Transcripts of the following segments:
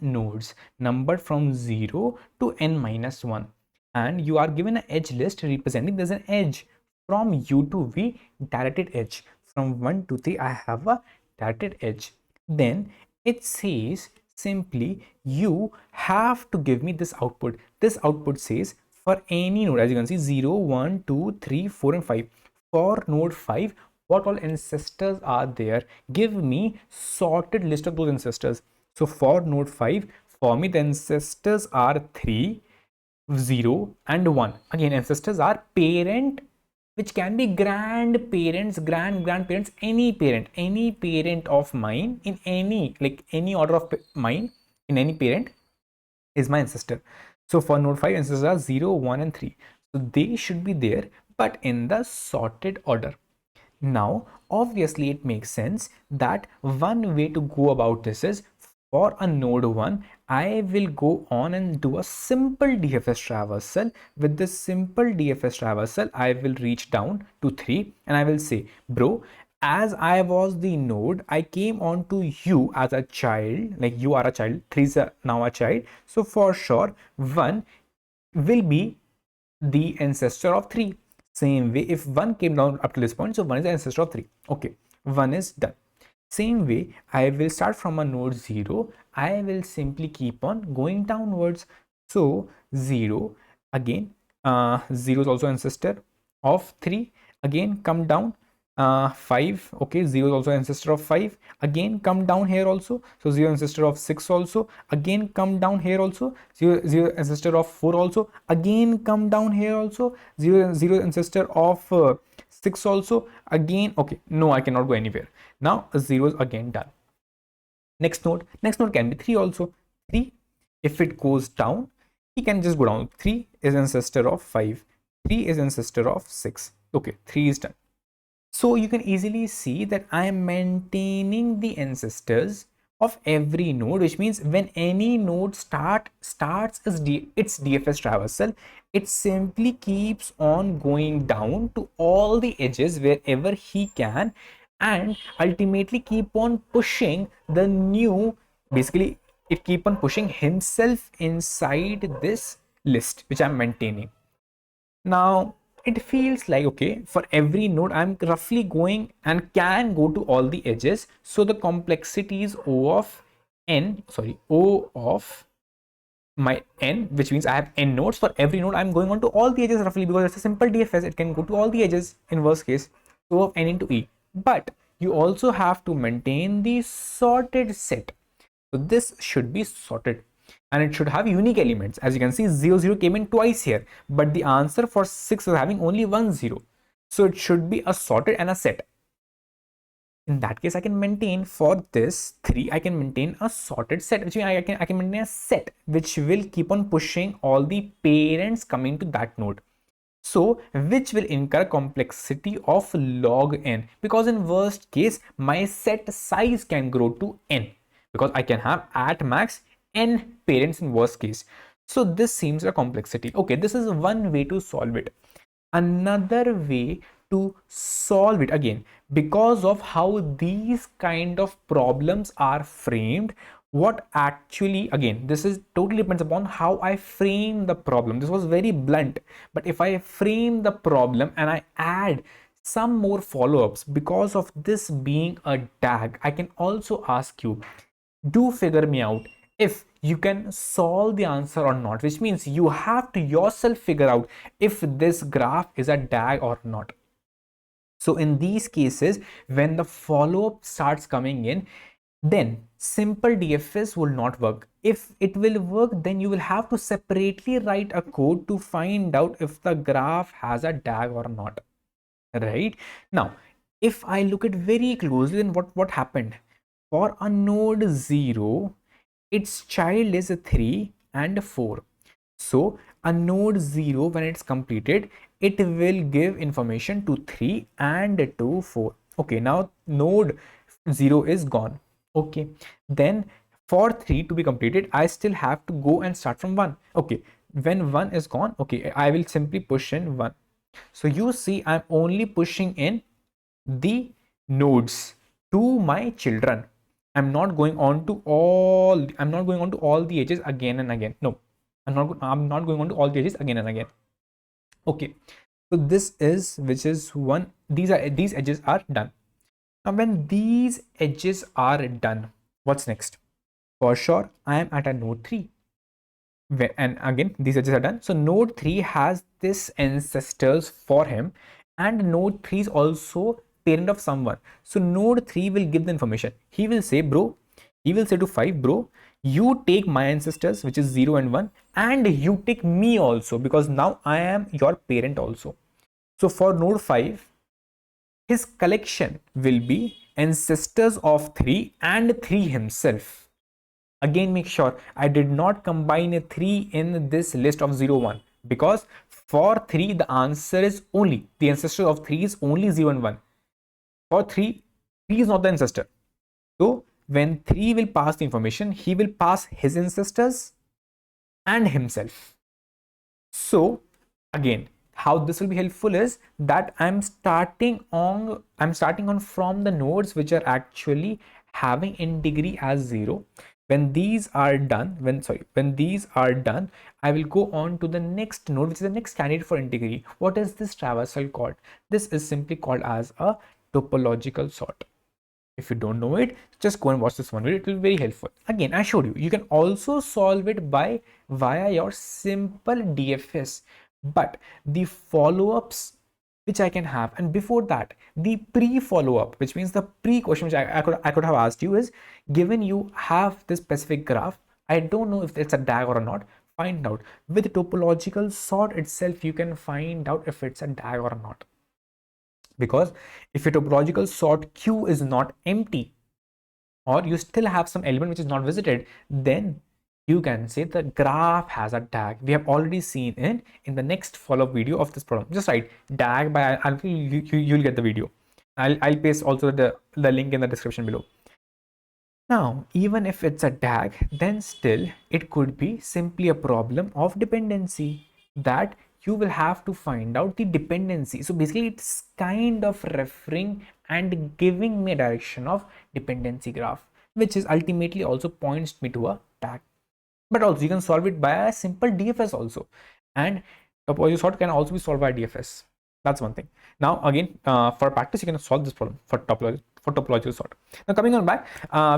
nodes numbered from 0 to n minus 1, and you are given an edge list representing there's an edge from u to v, directed edge. From 1 to 3 I have a directed edge. Then it says simply you have to give me this output. This output says for any node, as you can see, 0 1 2 3 4 and 5. For node 5, what all ancestors are there? Give me sorted list of those ancestors. So for node 5, for me the ancestors are 3, 0 and 1. Again, ancestors are parent, which can be grandparents, grandparents, any parent of mine in any, like any order of mine in any parent is my ancestor. So for node 5, ancestors are 0 1 and 3. So they should be there, but in the sorted order. Now, obviously, it makes sense that one way to go about this is for a node 1, I will go on and do a simple DFS traversal. With this simple DFS traversal, I will reach down to 3 and I will say, bro, as I was the node, I came on to you as a child, like you are a child, 3 is now a child. So for sure, 1 will be the ancestor of 3. Same way, if 1 came down up to this point, so 1 is the ancestor of 3. Okay, 1 is done. Same way, I will start from a node 0. I will simply keep on going downwards. So 0, again, 0 is also ancestor of 3. Again, come down. 5, okay, 0 is also ancestor of 5. Again, come down here also. So 0 ancestor of 6 also. Again, come down here also. 0 ancestor of 4 also. Again, come down here also. 0 ancestor of 6 also. Again, okay, no, I cannot go anywhere. Now 0 is again done. Next node can be 3 also. 3, if it goes down, he can just go down. 3 is ancestor of 5. 3 is ancestor of 6. Okay, 3 is done. So you can easily see that I am maintaining the ancestors of every node, which means when any node starts its DFS traversal, it simply keeps on going down to all the edges wherever he can, and ultimately keep on pushing the new, basically it keep on pushing himself inside this list which I'm maintaining. Now it feels like, okay, for every node I'm roughly going and can go to all the edges. So the complexity is O of my n, which means I have n nodes. For every node I'm going on to all the edges roughly, because it's a simple DFS, it can go to all the edges in worst case. O of n into e. But you also have to maintain the sorted set. So this should be sorted and it should have unique elements. As you can see, 0 0 came in twice here, but the answer for 6 is having only 1 0. So it should be a sorted and a set. In that case, I can maintain for this 3, I can maintain a sorted set, which means I can maintain a set which will keep on pushing all the parents coming to that node. So which will incur complexity of log n, because in worst case my set size can grow to n, because I can have at max n parents in worst case. So this seems a complexity. Okay, this is one way to solve it. Another way to solve it, again, because of how these kind of problems are framed, what actually, again, this is totally depends upon how I frame the problem. This was very blunt, but if I frame the problem and I add some more follow-ups, because of this being a DAG, I can also ask you, do figure me out if you can solve the answer or not, which means you have to yourself figure out if this graph is a DAG or not. So in these cases, when the follow-up starts coming in, then simple DFS will not work. If it will work, then you will have to separately write a code to find out if the graph has a DAG or not. Right? Now, if I look at very closely, then what happened? For a node 0, its child is a 3 and 4. So a node 0, when it's completed, it will give information to 3 and to 4. Okay, now node 0 is gone. Okay, then for 3 to be completed, I still have to go and start from 1. Okay, when 1 is gone, okay, I will simply push in 1. So you see, I'm only pushing in the nodes to my children, I'm not going on to all the edges again and again. No, I'm not going on to all the edges again and again. Okay, so this is, which is one, these edges are done. Now when these edges are done, what's next? For sure, I am at a node 3. And again, these edges are done. So node 3 has this ancestors for him, and node 3 is also parent of someone. So node 3 will give the information. He will say, bro, he will say to 5, bro, you take my ancestors, which is 0 and 1, and you take me also, because now I am your parent also. So for node 5, his collection will be ancestors of 3 and 3 himself. Again, make sure I did not combine a 3 in this list of 0, 1, because for 3 the answer is only, the ancestor of 3 is only 0 and 1. For 3, 3 is not the ancestor. So when 3 will pass the information, he will pass his ancestors and himself. So again, how this will be helpful is that I'm starting on from the nodes which are actually having in degree as 0. When these are done, when these are done, I will go on to the next node, which is the next candidate for integrity. What is this traversal called? This is simply called as a topological sort. If you don't know it, just go and watch this one video. It will be very helpful. Again, I showed you. You can also solve it via your simple DFS. But the follow-ups which I can have, and before that, the pre-follow-up, which means the pre-question which I could have asked you is, given you have this specific graph, I don't know if it's a DAG or not. Find out. With topological sort itself, you can find out if it's a DAG or not. Because if your topological sort Q is not empty, or you still have some element which is not visited, then you can say the graph has a DAG. We have already seen it in the next follow-up video of this problem. Just write DAG by, you'll get the video. I'll paste also the link in the description below. Now, even if it's a DAG, then still it could be simply a problem of dependency, that you will have to find out the dependency. So basically it's kind of referring and giving me a direction of dependency graph, which is ultimately also points me to a DAG. But also you can solve it by a simple DFS also, and topological sort can also be solved by DFS. That's one thing. Now again, for practice, you can solve this problem for topological sort. Now coming on back,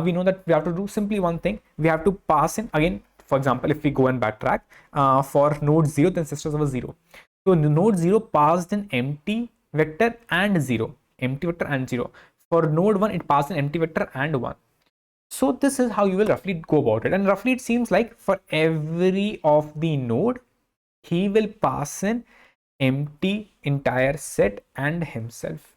we know that we have to do simply one thing. We have to pass in again. For example, if we go and backtrack, for node 0, the ancestors of a 0. So node 0 passed an empty vector and 0. Empty vector and 0. For node 1, it passed an empty vector and 1. So this is how you will roughly go about it. And roughly it seems like for every of the node, he will pass an empty entire set and himself.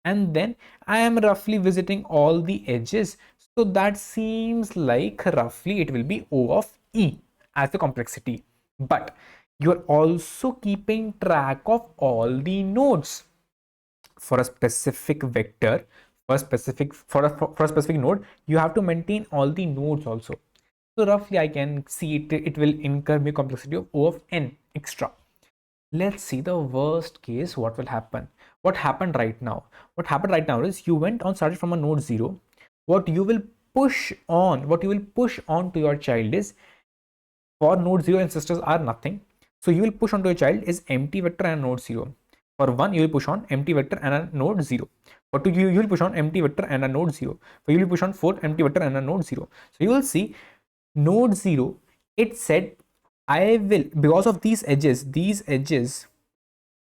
And then I am roughly visiting all the edges. So that seems like roughly it will be O of E as the complexity. But you're also keeping track of all the nodes. For a specific vector, for a specific node, you have to maintain all the nodes also. So roughly I can see it will incur me complexity of O of N extra. Let's see the worst case. What will happen? What happened right now? What happened right now is you went on, started from a node 0. What you will push on to your child is, for node 0 ancestors are nothing. So you will push on to your child is empty vector and node 0. For 1, you will push on empty vector and a node 0. For 2, you will push on empty vector and a node 0. For you will push on 4, empty vector and a node 0. So you will see node 0, it said, I will, because of these edges,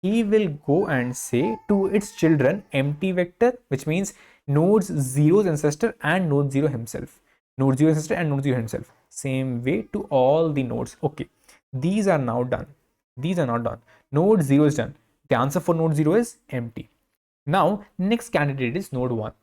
he will go and say to its children empty vector, which means nodes 0's ancestor and node 0 himself. Node 0 ancestor and node 0 himself. Same way to all the nodes. Okay, these are now done. These are not done. Node 0 is done. The answer for node 0 is empty. Now, next candidate is node 1.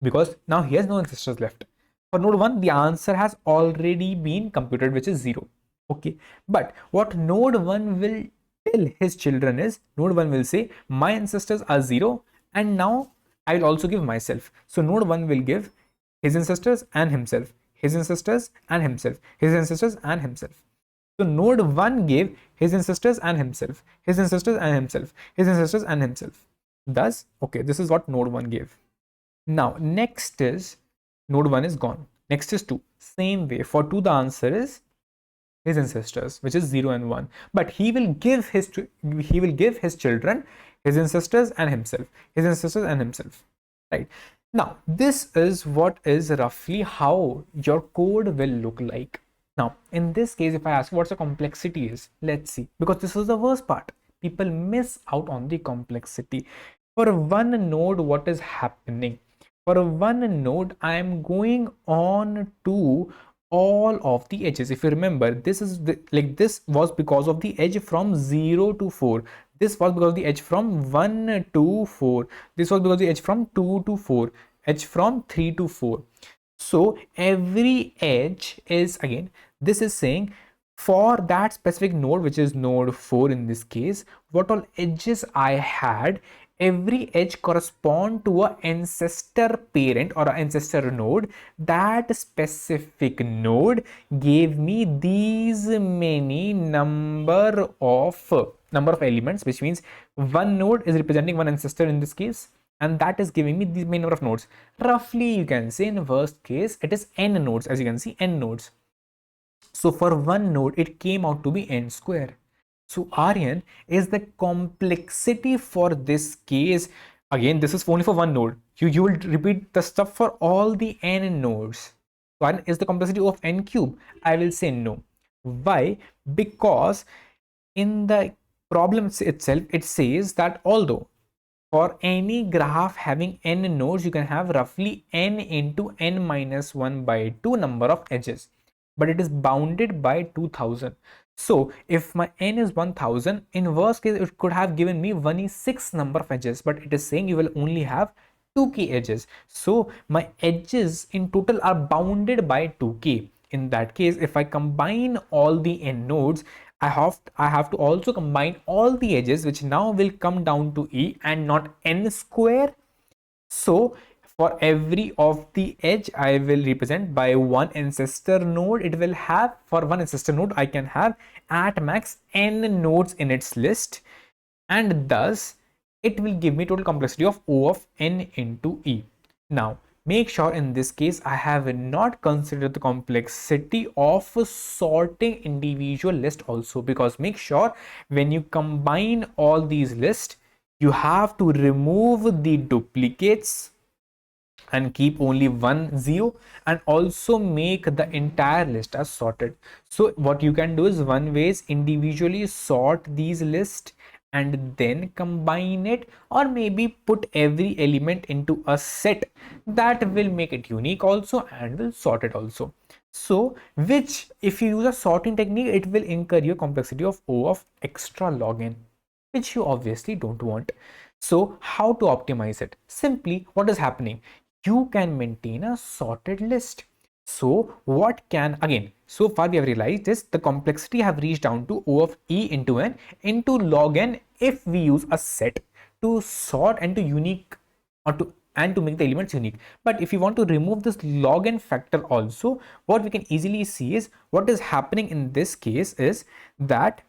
Because now he has no ancestors left. For node 1, the answer has already been computed, which is 0. Okay, but what node 1 will tell his children is, node 1 will say, my ancestors are 0, and now I will also give myself. So node 1 will give his ancestors and himself, his ancestors and himself, his ancestors and himself. So node 1 gave his ancestors and himself, his ancestors and himself, his ancestors and himself. Thus, okay, this is what node 1 gave. Now, next is Node 1 is gone. Next is 2. Same way. For 2, the answer is his ancestors, which is 0 and 1. But he will give his children his ancestors and himself. His ancestors and himself. Right. Now, this is what is roughly how your code will look like. Now, in this case, if I ask what's the complexity is, let's see, because this is the worst part. People miss out on the complexity. For one node, what is happening? For one node, I am going on to all of the edges. If you remember, this is this was because of the edge from 0 to 4. This was because of the edge from 1 to 4. This was because of the edge from 2 to 4. Edge from 3 to 4. So every edge is, again, this is saying for that specific node, which is node 4 in this case, what all edges I had, every edge correspond to an ancestor parent or an ancestor node. That specific node gave me these many number of elements, which means one node is representing one ancestor in this case, and that is giving me the main number of nodes. Roughly, you can say in worst case it is n nodes. As you can see, n nodes. So for one node, it came out to be n square. So Aryan is the complexity for this case. Again, this is only for one node. You will repeat the stuff for all the n nodes. One is the complexity of n cube. I will say no. Why? Because in the problem itself, it says that although for any graph having n nodes, you can have roughly n into n minus 1 by 2 number of edges, but it is bounded by 2000. So if my n is 1000, in worst case it could have given me 1/6 number of edges, but it is saying you will only have 2k edges. So my edges in total are bounded by 2k. In that case, if I combine all the n nodes, I have to also combine all the edges, which now will come down to e and not n square. So for every of the edge, I will represent by one ancestor node. It will have, for one ancestor node, I can have at max n nodes in its list, and thus it will give me total complexity of O of n into E. Now, make sure in this case I have not considered the complexity of sorting individual list also, because make sure when you combine all these lists, you have to remove the duplicates and keep only 1 0, and also make the entire list as sorted. So what you can do is, one way is individually sort these lists and then combine it, or maybe put every element into a set. That will make it unique also and will sort it also. So which, if you use a sorting technique, it will incur your complexity of O of extra log n, which you obviously don't want. So how to optimize it? Simply, what is happening? You can maintain a sorted list. So what can, again, so far we have realized is the complexity have reached down to O of E into n into log n if we use a set to sort and to unique, or to make the elements unique. But if you want to remove this log n factor also, what we can easily see is what is happening in this case is that,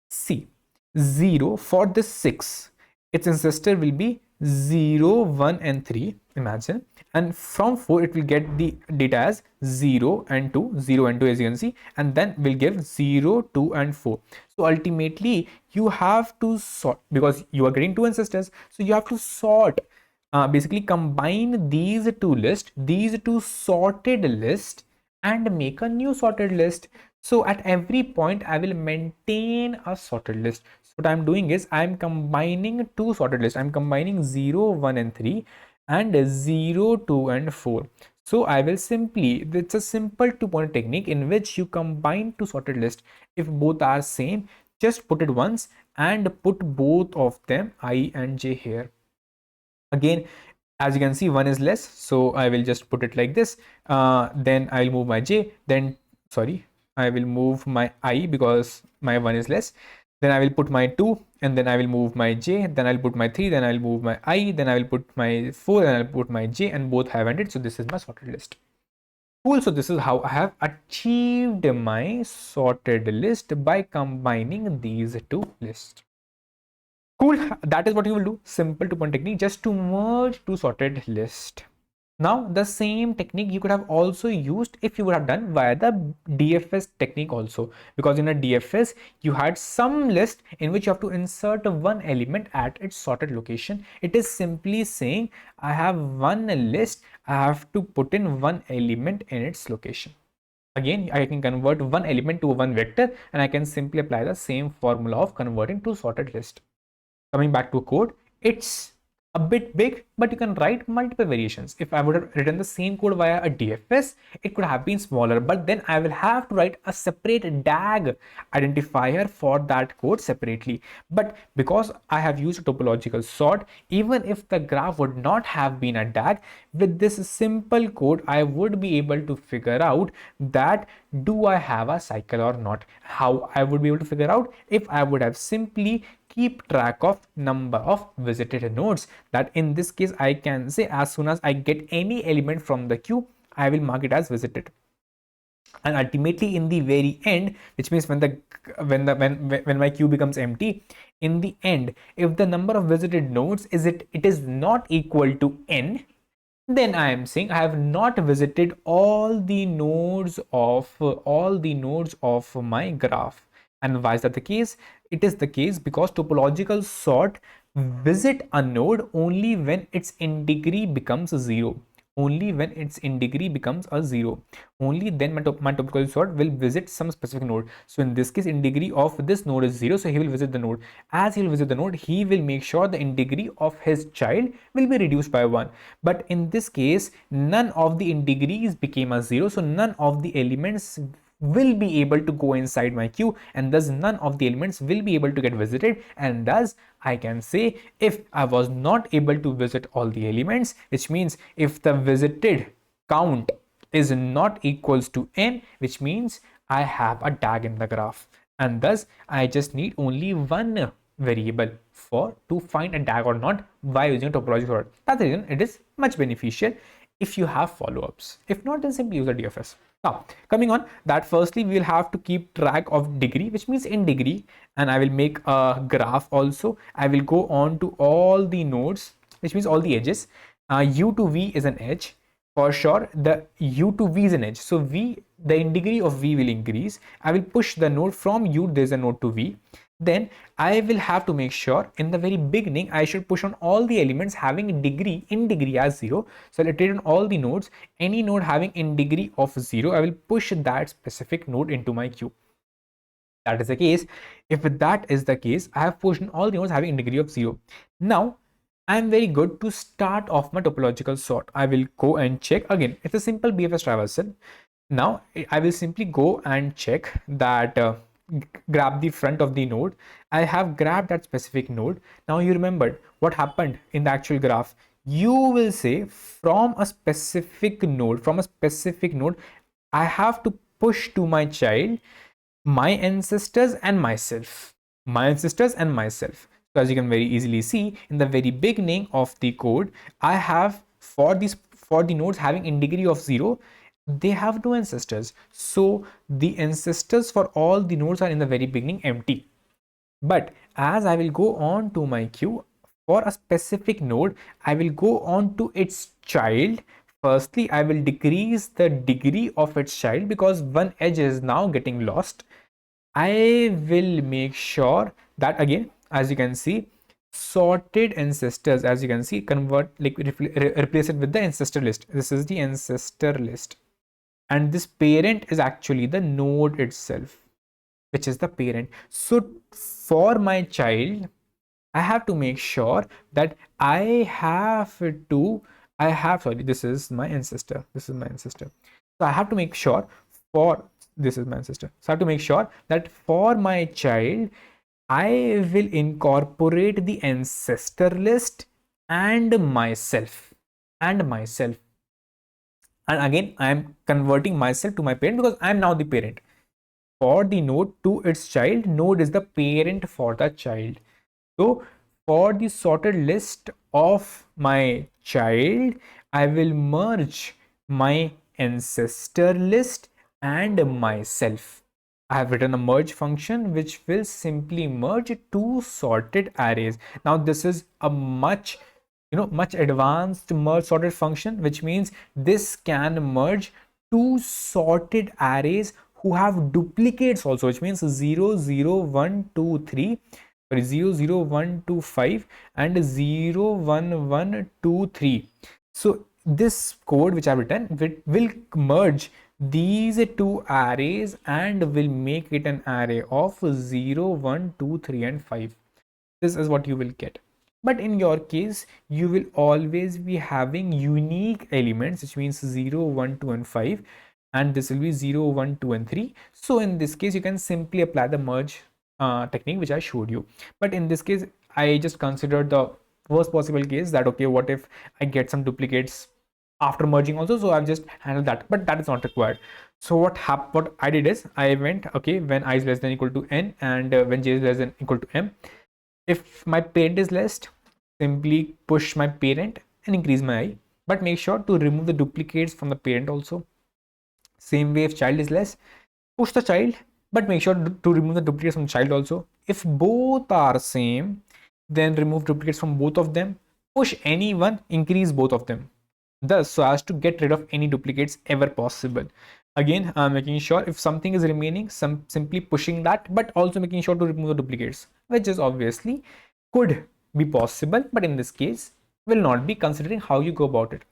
see, 0 for this 6, its ancestor will be 0, 1 and 3, imagine, and from 4 it will get the data as 0 and 2, 0 and 2, as you can see, and then will give 0, 2 and 4. So ultimately you have to sort, because you are getting two ancestors, so you have to sort, basically combine these two lists, these two sorted lists, and make a new sorted list. So at every point I will maintain a sorted list. So what I'm doing is I'm combining two sorted lists. I'm combining 0, 1 and 3 and 0, 2 and 4. So I will simply, it's a simple two-point technique in which you combine two sorted lists. If both are same, just put it once and put both of them I and j here. Again, as you can see, one is less, so I will just put it like this. Then I'll move my j, then sorry, I will move my I because my 1 is less. Then I will put my 2, and then I will move my j, then I'll put my 3, then I'll move my I, then I will put my 4, and I'll put my j, and both have ended. So this is my sorted list. Cool. So this is how I have achieved my sorted list by combining these two lists. Cool. That is what you will do. Simple two-point technique just to merge two sorted list. Now, the same technique you could have also used if you would have done via the DFS technique also, because in a DFS, you had some list in which you have to insert one element at its sorted location. It is simply saying, I have one list, I have to put in one element in its location. Again, I can convert one element to one vector, and I can simply apply the same formula of converting to sorted list. Coming back to code, it's a bit big, but you can write multiple variations. If I would have written the same code via a DFS, it could have been smaller, but then I will have to write a separate DAG identifier for that code separately. But because I have used topological sort, even if the graph would not have been a DAG, with this simple code, I would be able to figure out that do I have a cycle or not. How I would be able to figure out? If I would have simply keep track of number of visited nodes, that in this case I can say as soon as I get any element from the queue, I will mark it as visited. And ultimately in the very end, which means when my queue becomes empty, in the end, if the number of visited nodes it is not equal to n, then I am saying I have not visited all the nodes of my graph. And why is that the case? It is the case because topological sort visit a node only when its in degree becomes 0. Only when its in degree becomes a 0. Only then my topological sort will visit some specific node. So in this case, in degree of this node is 0, so he will visit the node. As he will visit the node, he will make sure the in degree of his child will be reduced by 1. But in this case, none of the in degrees became a 0, so none of the elements will be able to go inside my queue, and thus none of the elements will be able to get visited, and thus I can say if I was not able to visit all the elements, which means if the visited count is not equals to n, which means I have a tag in the graph, and thus I just need only one variable for to find a tag or not by using a topological sort. That's the reason it is much beneficial if you have follow-ups. If not, then simply use a DFS. Now, coming on that, firstly, we will have to keep track of degree, which means in degree, and I will make a graph also. I will go on to all the nodes, which means all the edges. U to V is an edge. For sure, the U to V is an edge. So V, the in degree of V will increase. I will push the node from U, there's a node to V. Then I will have to make sure in the very beginning I should push on all the elements having in degree as 0. So I'll iterate on all the nodes. Any node having in degree of 0, I will push that specific node into my queue. That is the case. If that is the case, I have pushed on all the nodes having in degree of 0. Now I am very good to start off my topological sort. I will go and check again. It's a simple BFS traversal. Now I will simply go and check that grab the front of the node. I have grabbed that specific node. Now you remembered what happened in the actual graph. You will say from a specific node, I have to push to my child my ancestors and myself. So as you can very easily see in the very beginning of the code, I have for the nodes having in degree of 0, they have no ancestors. So the ancestors for all the nodes are in the very beginning empty. But as I will go on to my queue for a specific node, I will go on to its child. Firstly, I will decrease the degree of its child because one edge is now getting lost. I will make sure that again, as you can see, sorted ancestors, as you can see, convert like replace it with the ancestor list. This is the ancestor list, and this parent is actually the node itself, which is the parent. So for my child, I have to make sure that sorry, this is my ancestor. So I have to make sure for this is my ancestor. So I have to make sure that for my child, I will incorporate the ancestor list and myself. And again, I am converting myself to my parent because I am now the parent. For the node to its child, node is the parent for the child. So for the sorted list of my child, I will merge my ancestor list and myself. I have written a merge function which will simply merge two sorted arrays. Now this is a much much advanced merge sorted function, which means this can merge two sorted arrays who have duplicates also, which means 0 0 1 2 3, sorry, 0 0 1 2 5 and 0 1 1 2 3. So this code which I've written will merge these two arrays and will make it an array of 0 1 2 3 and 5. This is what you will get. But in your case, you will always be having unique elements, which means 0 1 2 and 5, and this will be 0 1 2 and 3. So in this case, you can simply apply the merge technique which I showed you. But in this case, I just considered the worst possible case, that okay, what if I get some duplicates after merging also, so I've just handled that, but that is not required. So what I did is, I went, okay, when I is less than equal to n and when j is less than equal to m, if my parent is less, simply push my parent and increase my I, but make sure to remove the duplicates from the parent also. Same way, if child is less, push the child, but make sure to remove the duplicates from the child also. If both are same, then remove duplicates from both of them, push any one, increase both of them, thus so as to get rid of any duplicates ever possible. Again, making sure if something is remaining, simply pushing that, but also making sure to remove the duplicates, which is obviously could be possible, but in this case will not be, considering how you go about it.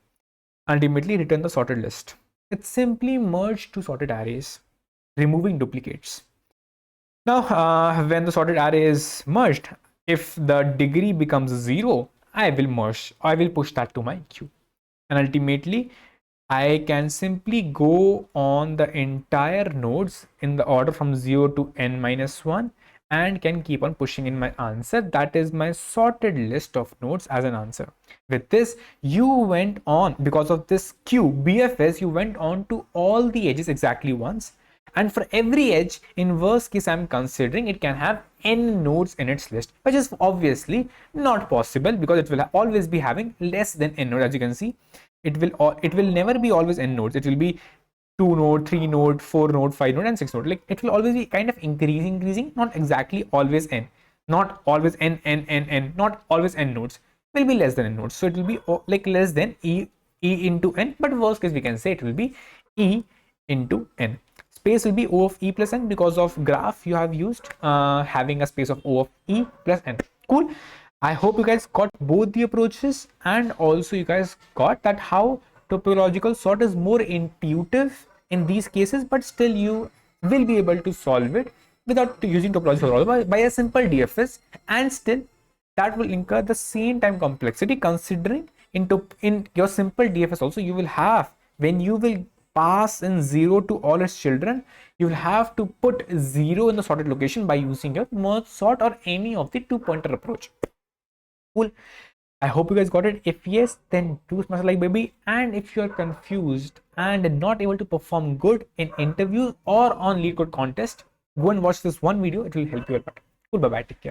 Ultimately, return the sorted list. It's simply merge two sorted arrays, removing duplicates. Now, when the sorted array is merged, if the degree becomes 0, I will push that to my queue. And ultimately, I can simply go on the entire nodes in the order from 0 to n minus 1 and can keep on pushing in my answer. That is my sorted list of nodes as an answer. With this, you went on, because of this queue, BFS, you went on to all the edges exactly once. And for every edge, in worst case, I'm considering it can have n nodes in its list, which is obviously not possible because it will always be having less than n nodes. As you can see, it will never be always n nodes. It will be 2 node, 3 node, 4 node, 5 node and 6 node. Like it will always be kind of increasing, not exactly always n, not always n, not always n nodes, will be less than n nodes. So it will be like less than e into n, but worst case we can say it will be e into n. Space will be O of e plus n because of graph you have used, having a space of O of e plus n. Cool. I hope you guys got both the approaches, and also you guys got that how topological sort is more intuitive in these cases, but still you will be able to solve it without using topological sort by a simple DFS, and still that will incur the same time complexity, considering in your simple DFS also you will have, when you will pass in 0 to all its children, you will have to put 0 in the sorted location by using your merge sort or any of the two-pointer approach. Cool. I hope you guys got it. If yes, then do smash like baby. And if you're confused and not able to perform good in interviews or on Leetcode contest, go and watch this one video. It will help you a lot. Cool. Bye bye. Take care.